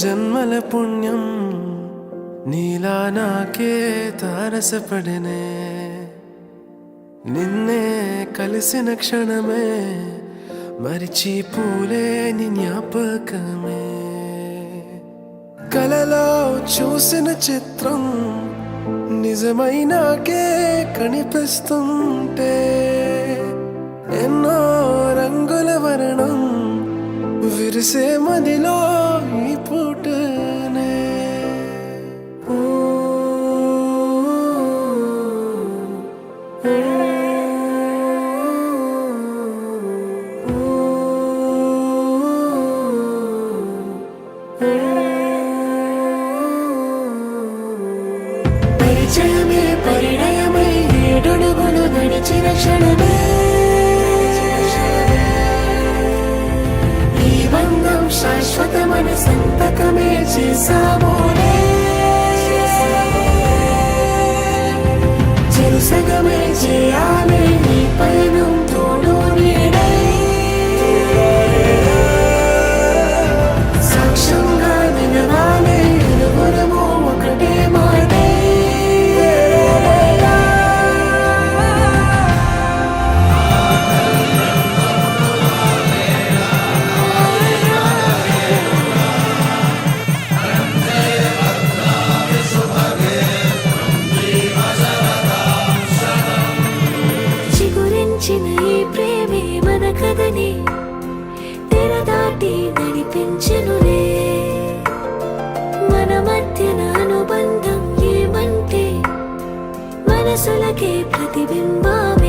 జన్మల పుణ్యం నీలా నాకే తారసపడనే నిన్నే కలిసిన క్షణమే మరిచిపోలేని జ్ఞాపకమే కలలో చూసిన చిత్రం నిజమైనాకే కనిపిస్తుంటే ఎన్నో రంగుల వర్ణం విరిసే మదిలో ఈ పూటనే పరిచయమే పరిణయమై ఏడడుగులు నడిచిన క్షణమే ఈ బంధం శాశ్వతమైన సంతకమే చేసామోనే చెరుసగమే చేయాలి ఈ పయనం తోడు నీడై సాక్ష్యంగా నిలవాలి ఇరువురము ఒకటే మాటే చిగురించిన ఈ ప్రేమే మన కథని తెరదాటి నడిపించునులే మన మధ్యన అనుబంధం ఏమంటే మనసులకే ప్రతిబింబమే